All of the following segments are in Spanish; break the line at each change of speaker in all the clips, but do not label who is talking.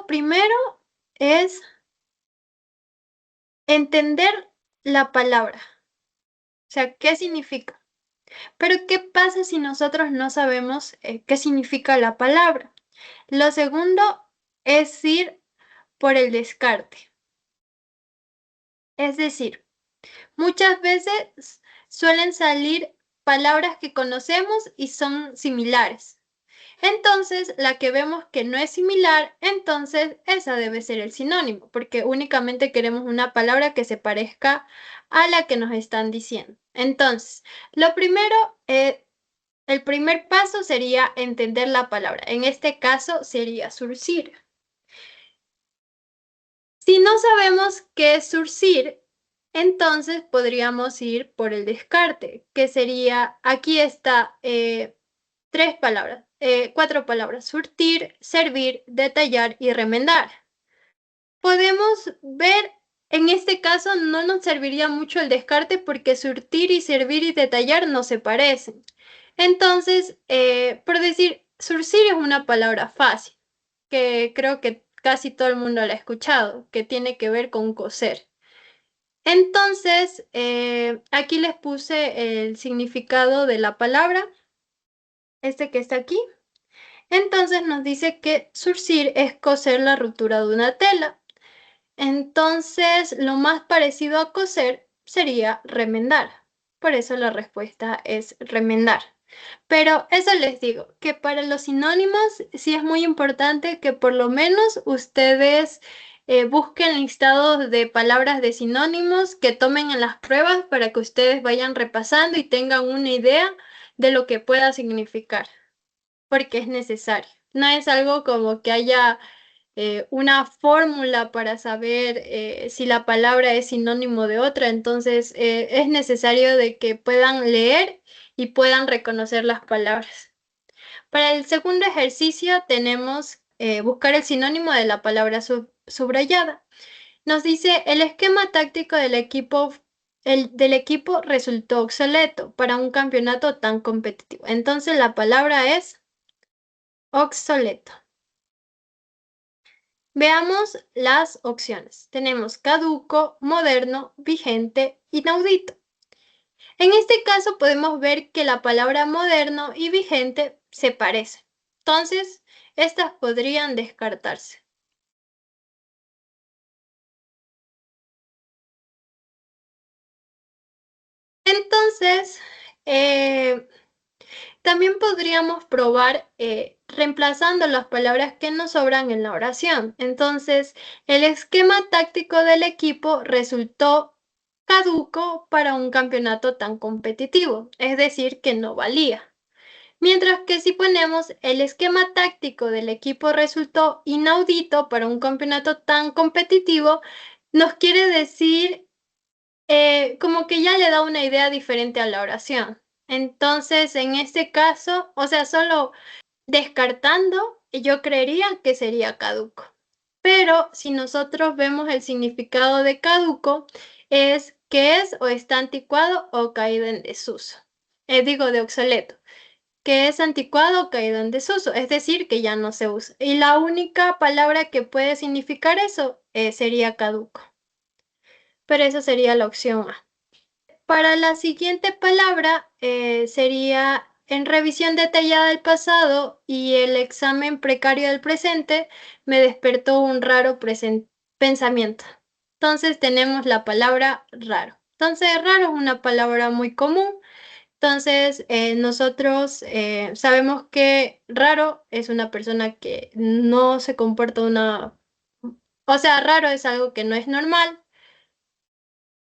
Primero es entender la palabra, o sea, ¿qué significa? Pero, ¿qué pasa si nosotros no sabemos, qué significa la palabra? Lo segundo es ir por el descarte. Es decir, muchas veces suelen salir palabras que conocemos y son similares. Entonces, la que vemos que no es similar, entonces esa debe ser el sinónimo, porque únicamente queremos una palabra que se parezca a la que nos están diciendo. Entonces, lo primero, el primer paso sería entender la palabra. En este caso sería surcir. Si no sabemos qué es surcir, entonces podríamos ir por el descarte, que sería, aquí está, cuatro palabras: surtir, servir, detallar y remendar. Podemos ver, en este caso no nos serviría mucho el descarte porque surtir y servir y detallar no se parecen. Entonces, por decir, surcir es una palabra fácil, que creo que casi todo el mundo la ha escuchado, que tiene que ver con coser. Entonces, aquí les puse el significado de la palabra, que está aquí. Entonces nos dice que surcir es coser la ruptura de una tela. Entonces, lo más parecido a coser sería remendar. Por eso la respuesta es remendar. Pero eso les digo, que para los sinónimos sí es muy importante que por lo menos ustedes busquen listados de palabras de sinónimos que tomen en las pruebas para que ustedes vayan repasando y tengan una idea de lo que pueda significar, porque es necesario. No es algo como que haya una fórmula para saber si la palabra es sinónimo de otra, entonces es necesario de que puedan leer y puedan reconocer las palabras. Para el segundo ejercicio tenemos buscar el sinónimo de la palabra subrayada. Nos dice, el esquema táctico del equipo resultó obsoleto para un campeonato tan competitivo. Entonces la palabra es obsoleto. Veamos las opciones. Tenemos caduco, moderno, vigente, inaudito. En este caso podemos ver que la palabra moderno y vigente se parecen. Entonces, estas podrían descartarse. Entonces, también podríamos probar reemplazando las palabras que nos sobran en la oración. Entonces, el esquema táctico del equipo resultó caduco para un campeonato tan competitivo, es decir, que no valía. Mientras que si ponemos el esquema táctico del equipo resultó inaudito para un campeonato tan competitivo, nos quiere decir como que ya le da una idea diferente a la oración. Entonces, en este caso, o sea, solo descartando, yo creería que sería caduco. Pero si nosotros vemos el significado de caduco, es que es o está anticuado o caído en desuso. Digo, de obsoleto, que es anticuado o caído en desuso, es decir, que ya no se usa. Y la única palabra que puede significar eso sería caduco. Pero esa sería la opción A. Para la siguiente palabra sería en revisión detallada del pasado y el examen precario del presente, me despertó un raro pensamiento. Entonces tenemos la palabra raro. Entonces raro es una palabra muy común. Entonces nosotros sabemos que raro es una persona que no se comporta o sea, raro es algo que no es normal,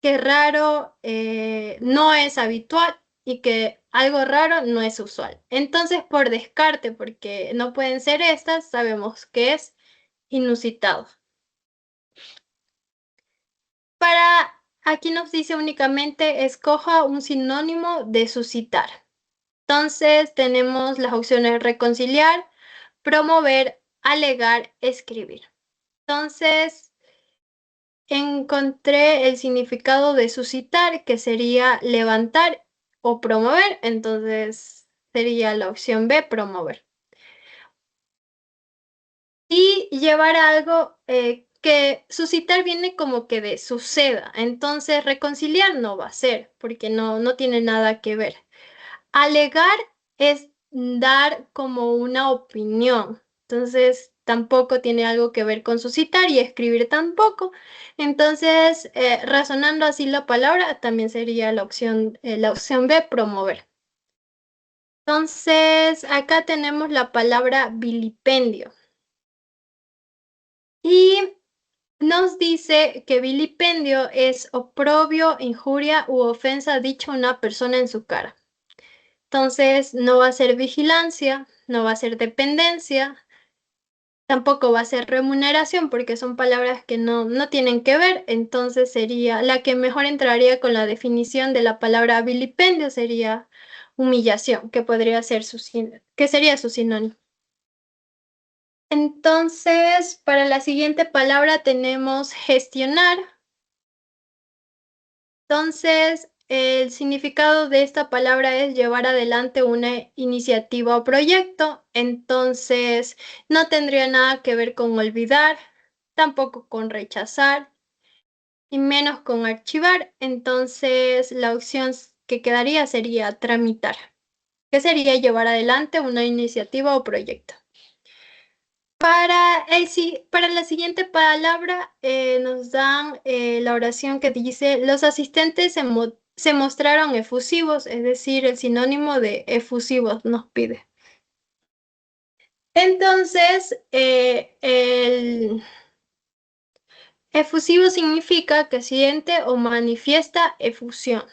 que raro no es habitual y que algo raro no es usual. Entonces, por descarte, porque no pueden ser estas, sabemos que es inusitado. Aquí nos dice únicamente escoja un sinónimo de suscitar. Entonces, tenemos las opciones reconciliar, promover, alegar, escribir. Entonces, encontré el significado de suscitar, que sería levantar o promover, entonces sería la opción B, promover. Y llevar a algo que suscitar viene como que de suceda. Entonces, reconciliar no va a ser, porque no tiene nada que ver. Alegar es dar como una opinión. Entonces, tampoco tiene algo que ver con suscitar y escribir tampoco. Entonces, razonando así la palabra, también sería la opción B, promover. Entonces, acá tenemos la palabra vilipendio. Y nos dice que vilipendio es oprobio, injuria u ofensa dicha a una persona en su cara. Entonces, no va a ser vigilancia, no va a ser dependencia, tampoco va a ser remuneración porque son palabras que no tienen que ver. Entonces, sería la que mejor entraría con la definición de la palabra vilipendio, sería humillación, que podría ser que sería su sinónimo. Entonces, para la siguiente palabra tenemos gestionar. Entonces, el significado de esta palabra es llevar adelante una iniciativa o proyecto. Entonces, no tendría nada que ver con olvidar, tampoco con rechazar y menos con archivar. Entonces, la opción que quedaría sería tramitar, que sería llevar adelante una iniciativa o proyecto. Para la siguiente palabra nos dan la oración que dice, los asistentes se mostraron efusivos, es decir, el sinónimo de efusivos nos pide. Entonces, el efusivo significa que siente o manifiesta efusión.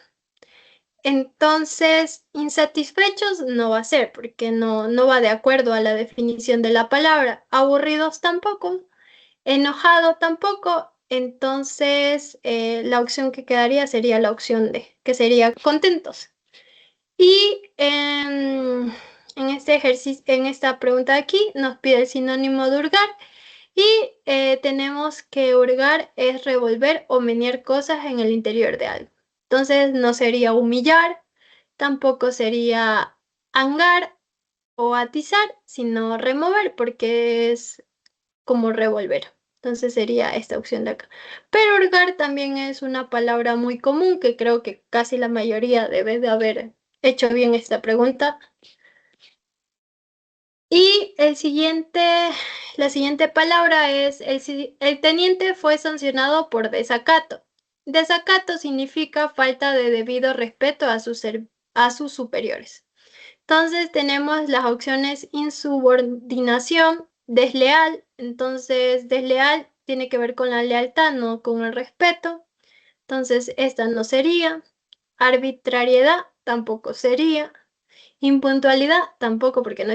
Entonces, insatisfechos no va a ser porque no va de acuerdo a la definición de la palabra. Aburridos tampoco. Enojado tampoco, entonces la opción que quedaría sería la opción D, que sería contentos. Y en este ejercicio, en esta pregunta de aquí, nos pide el sinónimo de hurgar y tenemos que hurgar es revolver o menear cosas en el interior de algo. Entonces no sería humillar, tampoco sería hangar o atizar, sino remover, porque es como revolver. Entonces sería esta opción de acá. Pero hurgar también es una palabra muy común que creo que casi la mayoría debe de haber hecho bien esta pregunta. Y la siguiente palabra es, el teniente fue sancionado por desacato. Desacato significa falta de debido respeto a sus superiores. Entonces tenemos las opciones insubordinación, desleal. Entonces desleal tiene que ver con la lealtad, no con el respeto. Entonces esta no sería. Arbitrariedad tampoco sería. Impuntualidad tampoco porque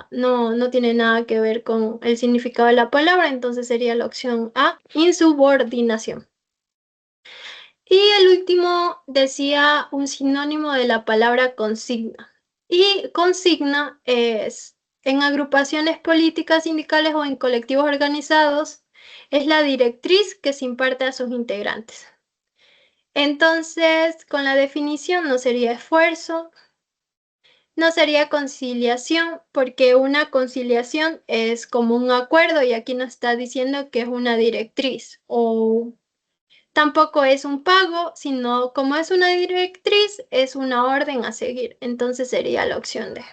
no tiene nada que ver con el significado de la palabra. Entonces sería la opción A, insubordinación. Y el último decía un sinónimo de la palabra consigna. Y consigna es en agrupaciones políticas, sindicales o en colectivos organizados, es la directriz que se imparte a sus integrantes. Entonces, con la definición no sería esfuerzo, no sería conciliación, porque una conciliación es como un acuerdo y aquí nos está diciendo que es una directriz o tampoco es un pago, sino como es una directriz, es una orden a seguir. Entonces sería la opción D.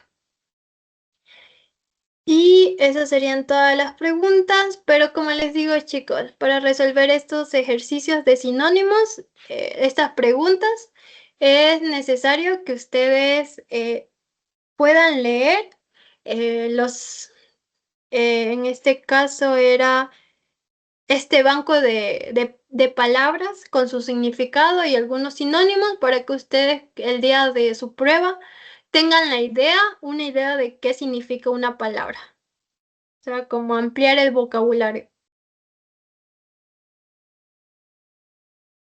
Y esas serían todas las preguntas, pero como les digo, chicos, para resolver estos ejercicios de sinónimos, estas preguntas, es necesario que ustedes puedan leer en este caso era este banco de palabras con su significado y algunos sinónimos para que ustedes el día de su prueba tengan una idea de qué significa una palabra. O sea, como ampliar el vocabulario.